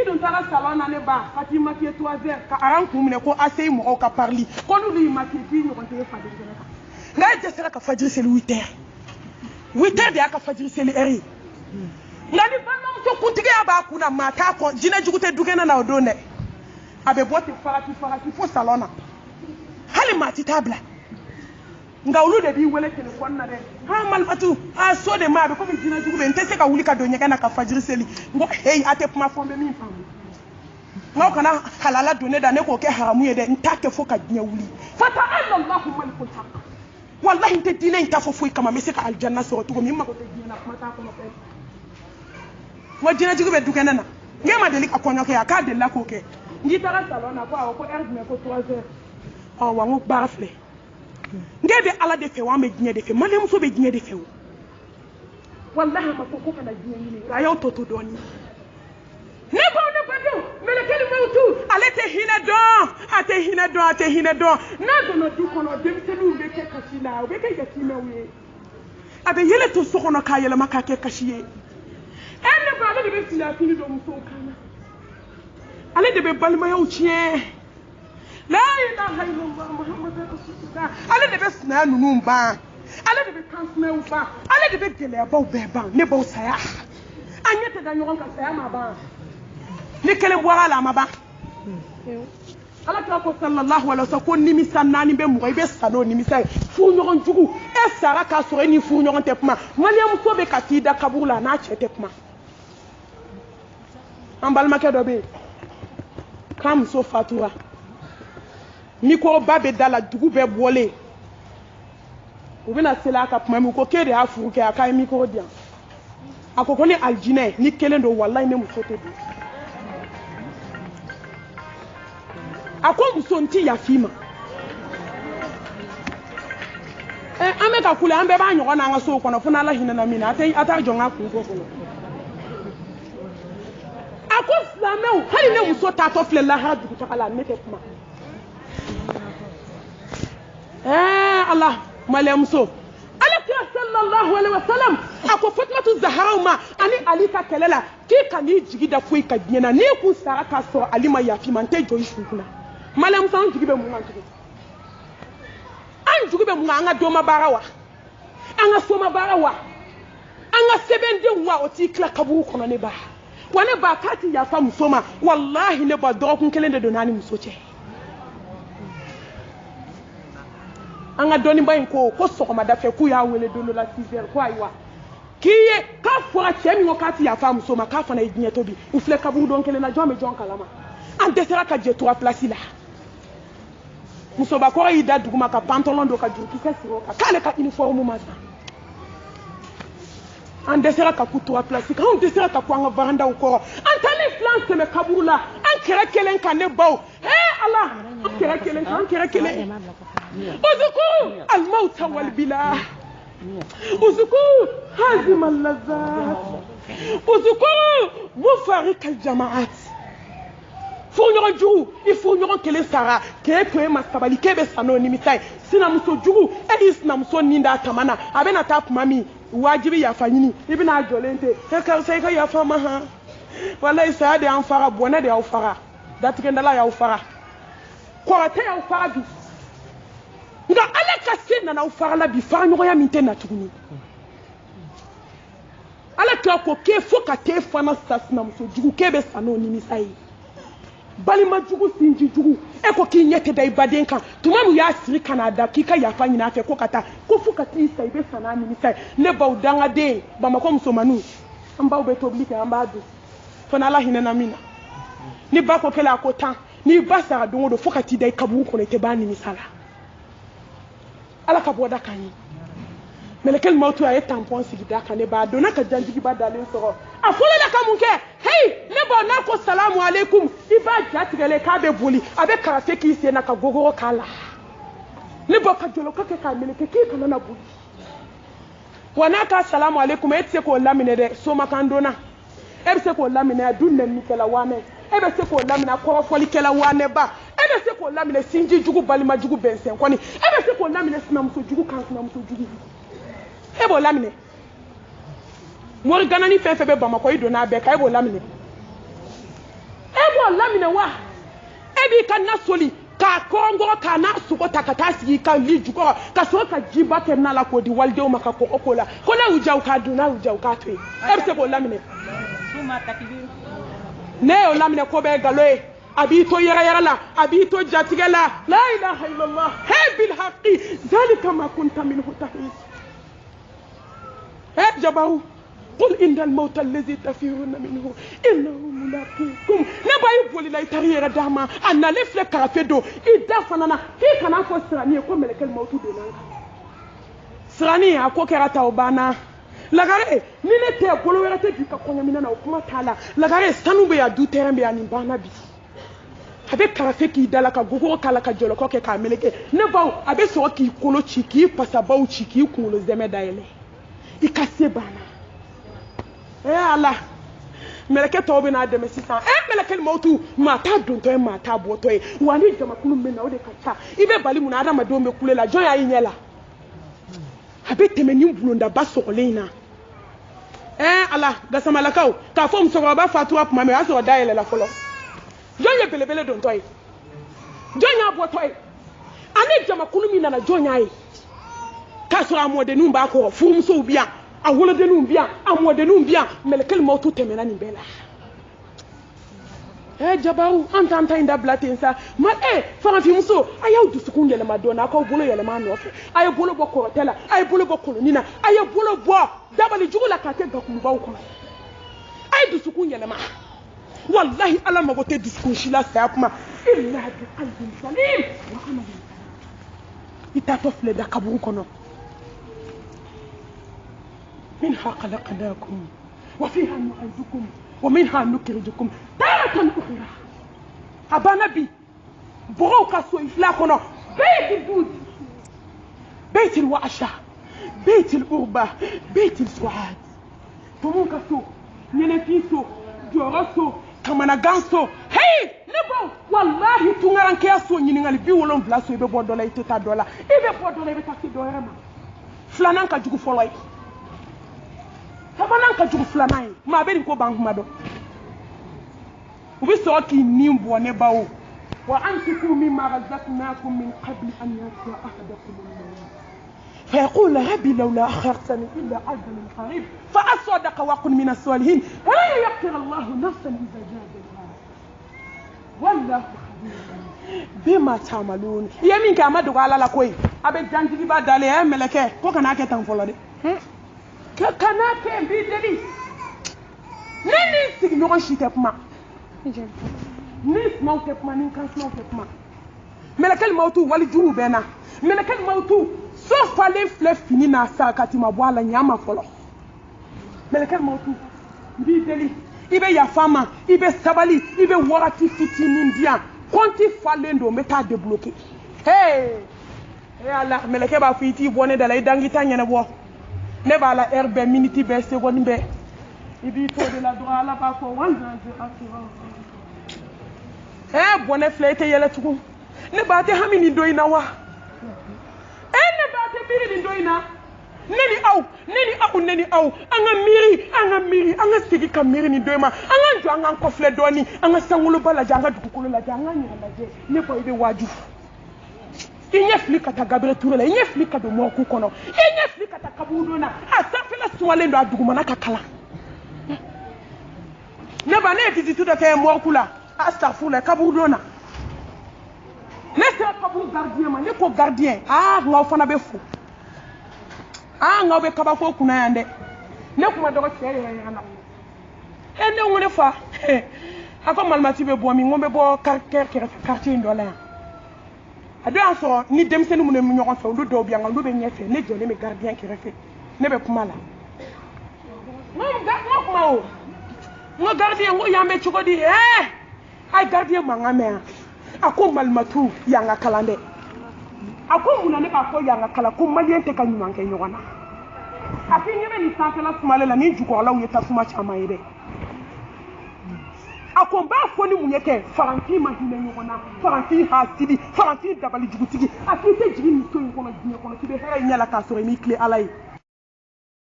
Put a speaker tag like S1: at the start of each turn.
S1: dun taara salon na ne ba ka t'i maquiller 3 heures ka aran kun minɛ ko assez mɔgɔw ka parli ko n'olu y'i maquiller k'i ɲɔgɔn tɛ fajiri kɛnɛ kan nka e dɛsɛra ka fajiri seli 8 heures 8 heures de y'a ka fajiri seli heure ye nka ni balimamuso kuntigiya b'a kun na maa t'a kɔn jinɛ jugu tɛ dukɛnɛ na o don dɛ a bɛ bɔ ten farati fo salon na hali maa ti t'a bila nka olu de b'i wele telefɔni na dɛ ha malifatu a so de ma a bɛ komi jinɛ jugu bɛ n tɛ se ka wuli ka don ɲɛgɛn na ka fajiri seli n ko heyi a tɛ kuma fɔ n bɛ min faamu n'aw kana halala don ne da ne k'o kɛ haramu ye dɛ n t'a kɛ fo ka diɲɛ wuli fata alallahu malikul haq wallahi n tɛ diinɛ in ta fɔ foyi kama n bɛ se ka alijanna sɔrɔ cogo min n mago tɛ diɲɛ na kuma t'a kɔnɔ fɛ n ko jinɛ jugu bɛ dukɛnɛ na n'e ma deli ka kɔɲɔ kɛ a k'a delila k'o kɛ n'i taara salon na ko awɔ ko heure jumɛn ko 3 heures ɔ wa n ko baara filɛ nge bɛ ala de fɛ wa an bɛ diɲɛ de fɛ malimuso bɛ diɲɛ de fɛ o wallahi a ma fɔ ko kana diɲɛ ɲini a y'aw tɔ to dɔɔni ne badenw mɛlɛkɛni mawutu ale tɛ hinɛ dɔn a tɛ hinɛ dɔn n'a donna du kɔnɔ denmisɛnninw bɛ kɛ kasi la u bɛ kɛ yatimɛw ye a bɛ yɛlɛ to so kɔnɔ k'a yɛlɛma k'a kɛ kasi ye ne ba ale de bɛ filafini don musow kan na ale de bɛ balimayaw tiɲɛ la ilaha illallah muhammadu rasulullah ale de bɛ sinaya ninnu ban ale de bɛ kansinɛw ban ale de bɛ gɛlɛyabaw bɛɛ ban ne baw saya an ɲɛ tɛ da ɲɔgɔn kan saya ma ban ni kelen bɔra a la a ma ban ala kira ko sallallahu alaihi wasallam ko nimisa 4 bɛ mɔgɔ i bɛ sa n'o nimisa ye furuɲɔgɔn jugu e sara k'a sɔrɔ e ni furuɲɔgɔn tɛ kuma maliyamuso bɛ ka t'i da kaburu la a n'a cɛ tɛ kuma an balimakɛ dɔ bɛ yen k'a muso fatura mikoro ba bɛ da la dugu bɛɛ bɔlen u bɛna seli a ka kuma min ko k'e de y'a furu kɛ a k'a ye mikoro di yan a ko ni aljinɛ ni kelen don walayi ne muso tɛ don a ko muso n t'i yafi ma an bɛ ka kule an bɛɛ b'a ɲɔgɔn na an ka sow kɔnɔ fo n'ala hinɛna min na a t'a jɔ n ka kun fɔ fɔlɔ a ko silamɛw hali ne muso taatɔ filɛ lahara dugutaga la ne tɛ kuma Allah maliyamuso alakira sallallahu alaihi wasallam a ko Fatumatu Zaharaw ma ani Ali ka kɛlɛ la k'i ka n'i jigi da foyi ka diɲɛ na n'i kun sara k'a sɔrɔ Ali ma yafi ma n tɛ jɔ i su kunna maliyamuso an jigi bɛ mun kan tugun an jigi bɛ mun kan an ka dɔma baara wa an ka soma baara wa an ka sɛbɛndenw wa o t'i tila kaburu kɔnɔ ne ba wa ne ba k'a ti yafa muso ma wallahi ne ba dɔgɔkun kelen de don n'a ni muso cɛ an ka dɔnniba in ko sɔgɔmada fɛ k'u y'a wele don dɔ la 6 heures ko ayiwa k'i ye k'a fɔra cɛ min ko k'a ti yafa muso ma k'a fana ye diɲɛ tobi u filɛ kaburu don kelen na jɔn bɛ jɔn kalama an dɛsɛra ka jɛ 3 place la musobakɔrɔ y'i da duguma ka pantalon don ka jurukisɛ siri o kan k'ale ka uniforme ma san an dɛsɛra ka ku 3 place kan an dɛsɛra ka ku an ka varandaw kɔrɔ an taalen filan tɛmɛ kaburu la an kɛrɛ kelen kan ne baw Allah an kɛrɛ kelen اذكروا الموت والبلاء اذكروا هازم اللذات اذكروا مفارق الجماعات furuɲɔgɔn jugu i furuɲɔgɔn kelen sara k'e to e ma sabali k'e bɛ sa n'o nimisa ye sinamuso jugu e y'i sinamuso nin d'a tama na a bɛna taa tuma min wajibi yafa ɲini i bɛna a jɔlen ten karisa i ka yafa ma han walayi saya de y'an fara bɔnɛ de y'aw fara datigɛndala y'aw fara kɔrɔtɛ y'aw fara bi nka ala ka se nana aw fara la bi faraɲɔgɔnya min tɛ na tuguni ala kira ko k'e fo ka t'e fana sa sinamuso jugu k'e bɛ sa n'o nimisa ye balima jugu sinji jugu e ko k'i ɲɛ tɛ da i baden kan tuma min y'a siri ka n'a da k'i ka yafa ɲini a fɛ ko ka taa ko fo ka t'i sa i bɛ sa n'a nimisa ye ne baw dangaden bamakɔ musomaninw an baw bɛ tobili kɛ an b'a dun fana ala hinɛna min na ni ba ko kɛlɛ a ko 10 n'i ba sara don o don fo ka t'i da i kaburu kɔnɔ i tɛ b'a nimisa la ala ka bɔ da kan ye mɛlɛkɛl mawutu a ye tampon sigi da kan ne b'a dɔn ne ka janjigiba dalen sɔrɔ a fɔlɔ la ka mun kɛ hey ne baw n'a ko salamu alaikum i b'a jatigɛlen k'a bɛ boli a bɛ karate k'i sen na ka gogoro k'a la ne baw ka jɔlɔkɔ kɛ k'a meleke k'i kana na boli wa n'a ka salamu alaikum e tɛ se k'o laminɛ dɛ somakan donna e bɛ se k'o laminɛ du nɛninikɛla waamɛ e bɛ se k'o laminɛ kɔrɔfɔlikɛla waamɛba e bɛ se k'o laminɛ sinji jugu balima jugu bɛnsɛn kɔni e bɛ se k'o laminɛ sinamuso jugu kan sinamuso jugu e b'o laminɛ mori ganani fɛn fɛn bɛ bamakɔ i donna a bɛɛ kan e b'o laminɛ lamine wa ebi kan na soli ka kongo ka na suko takatasi ka liju ko ka so ka jiba ke na la ko di walde o maka ko okola ko na ujaw ka duna ujaw ka to e se bo lamine suma takbir ne o lamine ko be galoe abi to yara la abi to jatigala la ilaha illallah bil haqqi zalika ma kunta minhu tahis jabaru قل إن الموت الذي تفيرون منه إنه ملاقيكم نباي بولي لا يترير داما أن لفل كافدو إذا فنانا كي كان أكو سراني يكون ملك الموت دونان سراني أكو كراتا وبانا لغاري نيني تي بولو وراتي بيكا كونيا مينانا وكما تالا لغاري سانو بيا دو تيرن بيا نيبانا بي abe karafe ki dala ka gogo kala ka jolo ko ke ka meleke ne bawo abe so ki kolo chiki pasabaw chiki kulo zeme daile ikase bana Allah meleke to be na de mesisa meleke mautu mata donto e mata boto e wani jama kunu mena o de kacha ibe bali mu na adama do me kulela joy ayi nyela abe temeni bulonda baso olena Allah gasama lakaw ka fo mso ba fatu ap mame aso daile la folo joy belebele donto e joy nya boto e ani jama kunu mina na joy ayi ka so amode nu ba ko fu mso bia awolo de nu bia amode nu bia melekel mautu temena ni bela jabaru anta inda blatensa ma fara fi muso ayaw dusukun yele madona ko bolo yele ma no fe ay bolo bokko tela ay bolo bokko nina ay bolo bo dabali jugula ka te gakum baw ko ay dusukun yele ma wallahi ala ma bote dusukun shila sayapma illa bi qalbin salim wa amalin itatofle da kaburu kono منها خلقناكم وفيها نعيدكم ومنها نخرجكم تارة أخرى أبا نبي بروكا سو إفلاقنا بيت الدود بيت الوعشة بيت الأربة بيت السعاد تموكا سو نينتيسو جورسو كماناغانسو هي نبو والله تنغران كياسو نينغالي بي ولون بلاسو يبي بودولا يتتا دولا يبي بودولا يبي تاسي دويرما فلانان كجوكو فولاي Sabanan ka jugu flanai ma be ko bank mado ubi so ki nimbo ne bawo wa anfiqu mimma razaqnakum min qabl an yati ahadakum فيقول ربي لولا أخرتني إلى أجل قريب فأصدق وأكن من الصالحين ولا يغفر الله نفسا إذا جاء أجلها والله خبير بما تعملون يمين كما دوغالا لا كوي أبي جانجي با دالي ملكه كو كنا كتان فولو دي kana ke bi deli nini sig no shite kuma nis mauke kuma nin kan mauke kuma melakal mautu wali juru bena melakal mautu so fale flef fini na sakati mabwala nyama folo melakal mautu bi deli ibe ya fama ibe sabali ibe warati fitini ndia konti fale ndo meta débloquer Allah melake ba fiti bone dala idangi tanya bo ne ba la herbe minute be seconde be ibi to de la droit la ba ko wanda bonne flete yele tukum ne ba te hamini doina wa ne ba te biri doina neni au anga miri anga sigi kamiri ni doima anga njo anga kofle doni anga sangulu bala janga dukukulu la janga nyala je ne ko ibe waju inye flika ta Gabriel Touré inye flika do mo ku kono inye flika ta kabudo na asafela swale ndo aduguma na kakala ne ba ne visite to ke mo kula astafula kabudo na ne se kabu gardien ma ne ko gardien ngaw fana be fu ngaw be kaba ko kuna yande ne kuma dogo chere yana ene ngone fa ako malmati be bo mi ngombe bo quartier ndola ado anso ni demsenu mu ne mu nyogon fa ndo do bi anga ndo be nyefe ne jole me gardien ki refe ne be kuma la ngo gardien ngo yambe chukodi ay gardien manga me ako malmatu yanga kalande ako muna ne ba ko yanga kala ko malien te kan manke nyogona afi nyebe ni sakela sumale la ni juko la uyeta suma chama ire ako ba fo ni munyeke faranti ma hine nyogona faranti hasidi faranti dabali jugutigi afi te jigi ni so yikono jine kono tibe hera nyala ka sore mi clé alay